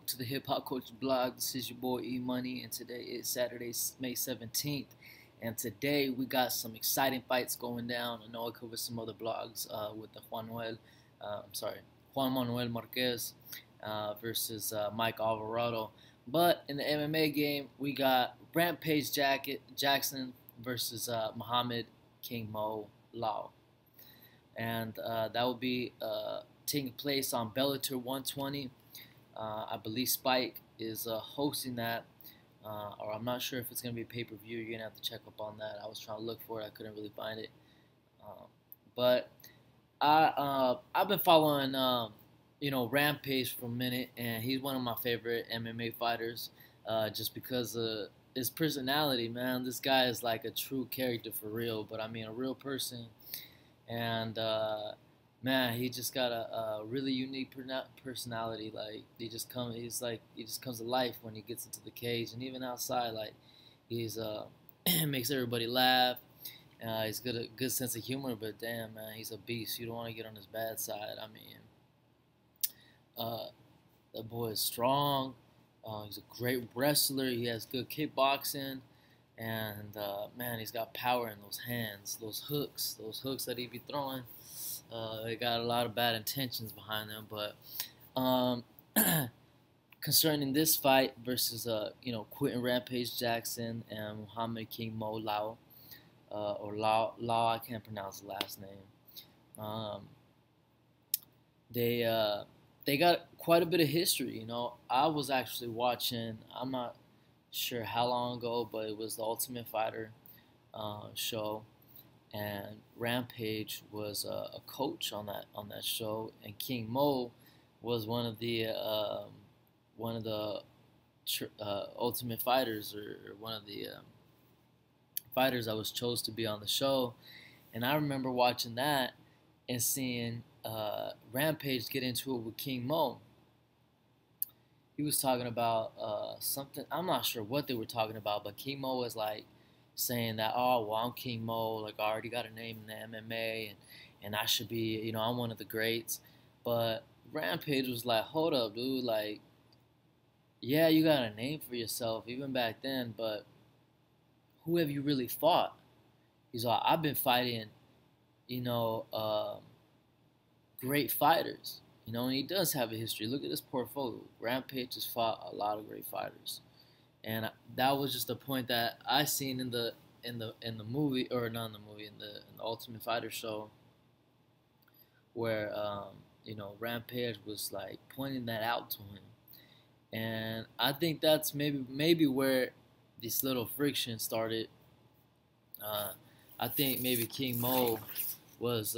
To the Hip Hop Coach blog. This is your boy E Money, and today is Saturday, May 17th. And today we got some exciting fights going down. I know I covered some other blogs with the Juan Manuel Marquez versus Mike Alvarado. But in the MMA game, we got Rampage Jackson versus Muhammed King Mo Lawal. And that will be taking place on Bellator 120. I believe Spike is hosting that, or I'm not sure if it's going to be pay-per-view. You're going to have to check up on that. I was trying to look for it. I couldn't really find it. But I've been following, Rampage for a minute, and he's one of my favorite MMA fighters just because of his personality, man. This guy is like a true character for real, but I mean a real person. And man, he just got a really unique personality. Like he just comes to life when he gets into the cage, and even outside, like he's makes everybody laugh. He's got a good sense of humor, but damn, man, he's a beast. You don't want to get on his bad side. I mean, that boy is strong. He's a great wrestler. He has good kickboxing. And man, he's got power in those hands, those hooks that he be throwing. They got a lot of bad intentions behind them. But concerning this fight versus Quinton Rampage Jackson and Muhammad King Mo Lawal, or Law, I can't pronounce the last name. They got quite a bit of history. I was actually watching. I'm not sure how long ago, but it was the Ultimate Fighter show, and Rampage was a coach on that show, and King Mo was one of the Ultimate Fighters, or one of the fighters that was chose to be on the show. And I remember watching that and seeing Rampage get into it with King Mo. He was talking about something. I'm not sure what they were talking about, but King Mo was like saying that, oh, well, I'm King Mo. Like, I already got a name in the MMA, and I should be, I'm one of the greats. But Rampage was like, hold up, dude. Like, yeah, you got a name for yourself even back then, but who have you really fought? He's like, I've been fighting, great fighters. And he does have a history. Look at his portfolio. Rampage has fought a lot of great fighters, and that was just a point that I seen in the movie, or not in the movie, in the Ultimate Fighter show, where Rampage was like pointing that out to him, and I think that's maybe where this little friction started. I think maybe King Mo was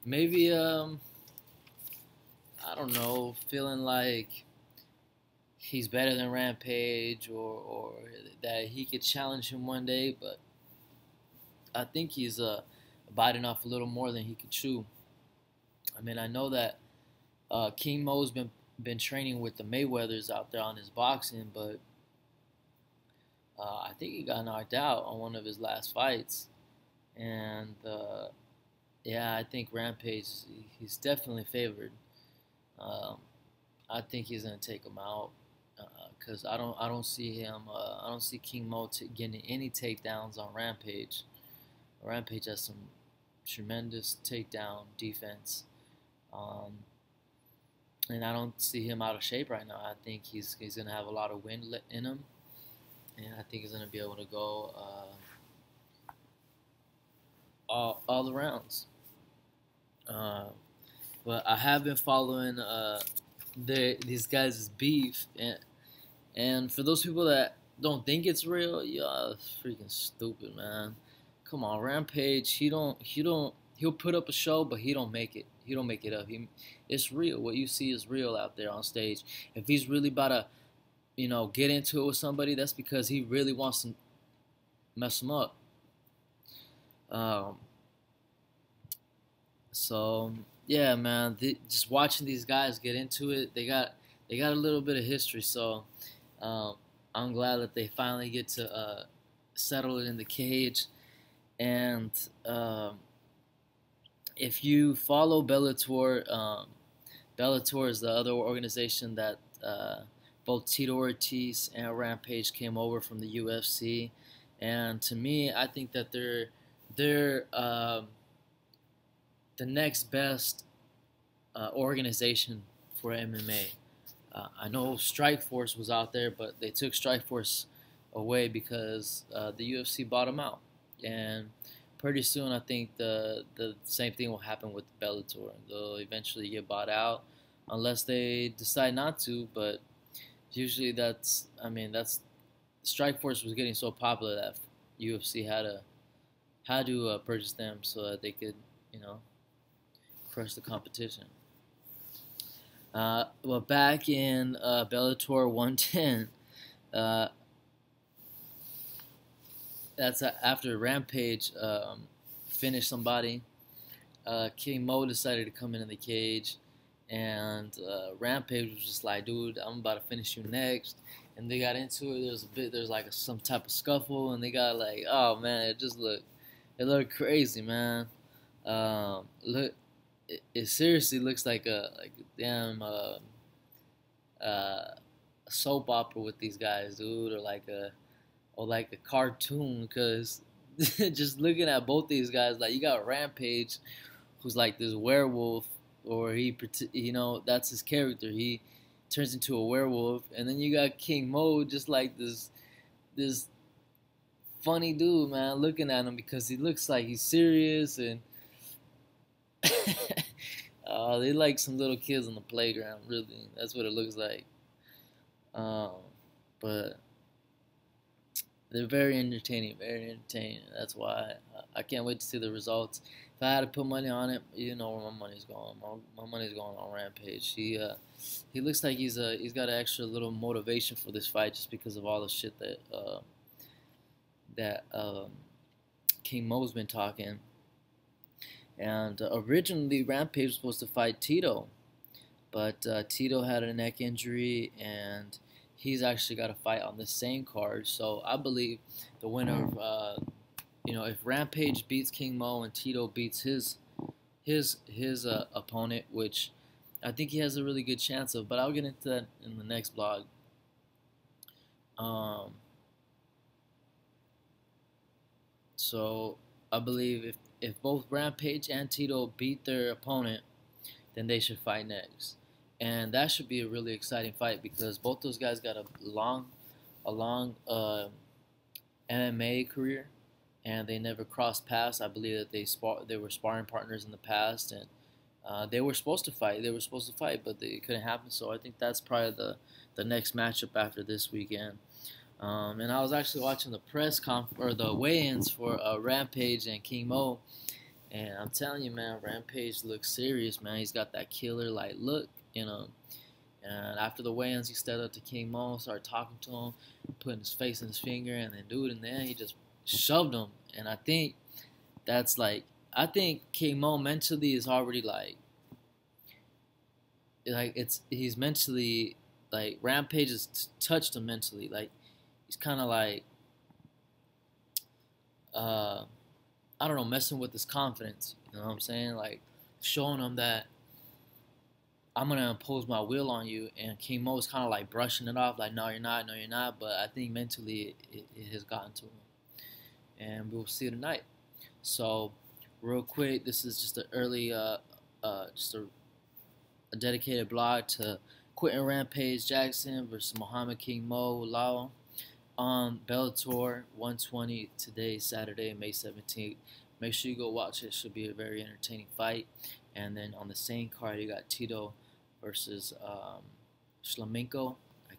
maybe I don't know, feeling like he's better than Rampage, or that he could challenge him one day, but I think he's biting off a little more than he could chew. I mean, I know that King Mo's been training with the Mayweathers out there on his boxing, but I think he got knocked out on one of his last fights, and yeah, I think Rampage, he's definitely favored. I think he's gonna take him out because I don't see him. I don't see King Mo getting any takedowns on Rampage. Rampage has some tremendous takedown defense, and I don't see him out of shape right now. I think he's gonna have a lot of wind in him, and I think he's gonna be able to go all the rounds. But I have been following these guys' beef, and for those people that don't think it's real, y'all freaking stupid, man. Come on, Rampage. He'll put up a show, but he don't make it. He don't make it up. It's real. What you see is real out there on stage. If he's really about to, get into it with somebody, that's because he really wants to mess them up. So yeah, man, just watching these guys get into it, they got a little bit of history. So I'm glad that they finally get to settle it in the cage. And if you follow Bellator, Bellator is the other organization that both Tito Ortiz and Rampage came over from the UFC, and to me, I think that they're the next best organization for MMA. I know Strikeforce was out there, but they took Strikeforce away because the UFC bought them out, and pretty soon I think the same thing will happen with Bellator. They'll eventually get bought out unless they decide not to. But usually that's Strikeforce was getting so popular that UFC had to purchase them so that they could crush the competition. Well, back in Bellator 110, that's after Rampage finished somebody. King Mo decided to come into the cage, and Rampage was just like, "Dude, I'm about to finish you next." And they got into it. There's like some type of scuffle, and they got like, oh man, it looked crazy, man. It seriously looks like a damn soap opera with these guys, dude, or like a cartoon. Because just looking at both these guys, like you got Rampage, who's like this werewolf, or that's his character. He turns into a werewolf, and then you got King Mo, just like this funny dude, man. Looking at him because he looks like he's serious and. They like some little kids on the playground, really. That's what it looks like. But they're very entertaining, very entertaining. That's why I can't wait to see the results. If I had to put money on it, you know where my money's going. My money's going on Rampage. He looks like he's got an extra little motivation for this fight just because of all the shit that King Mo's been talking. And originally, Rampage was supposed to fight Tito, but Tito had a neck injury, and he's actually got a fight on the same card. So I believe the winner of, if Rampage beats King Mo and Tito beats his opponent, which I think he has a really good chance of, but I'll get into that in the next vlog. So I believe if both Rampage and Tito beat their opponent, then they should fight next. And that should be a really exciting fight because both those guys got a long MMA career, and they never crossed paths. I believe that they were sparring partners in the past, and they were supposed to fight. They were supposed to fight, but it couldn't happen. So I think that's probably the next matchup after this weekend. And I was actually watching the weigh-ins for Rampage and King Mo, and I'm telling you, man, Rampage looks serious, man. He's got that killer like look, And after the weigh-ins, he stepped up to King Mo, started talking to him, putting his face in his finger, and then dude, in the end, he just shoved him. And I think King Mo mentally is already he's mentally like Rampage has touched him mentally, like. He's kind of like, I don't know, messing with his confidence. You know what I'm saying? Like, showing him that I'm going to impose my will on you. And King Mo is kind of like brushing it off, like, no, you're not, no, you're not. But I think mentally it has gotten to him. And we'll see tonight. So, real quick, this is just an early, just a dedicated blog to Quinton Rampage Jackson versus Muhammed King Mo Lawal. On Bellator 120 today, Saturday, May 17th. Make sure you go watch it. It should be a very entertaining fight. And then on the same card, you got Tito versus Shlamenko.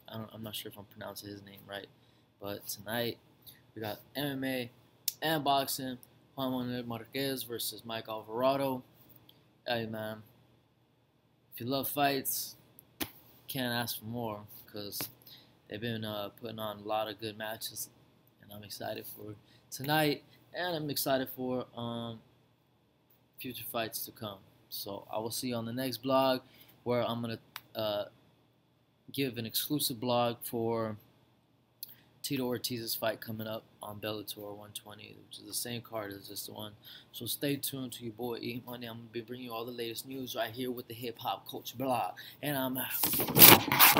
I'm not sure if I'm pronouncing his name right. But tonight, we got MMA and boxing. Juan Marquez versus Mike Alvarado. Hey, man. If you love fights, can't ask for more because they've been putting on a lot of good matches, and I'm excited for tonight, and I'm excited for future fights to come. So I will see you on the next blog, where I'm going to give an exclusive blog for Tito Ortiz's fight coming up on Bellator 120, which is the same card as this one. So stay tuned to your boy Eat Money. I'm going to be bringing you all the latest news right here with the Hip Hop Culture blog, and I'm out.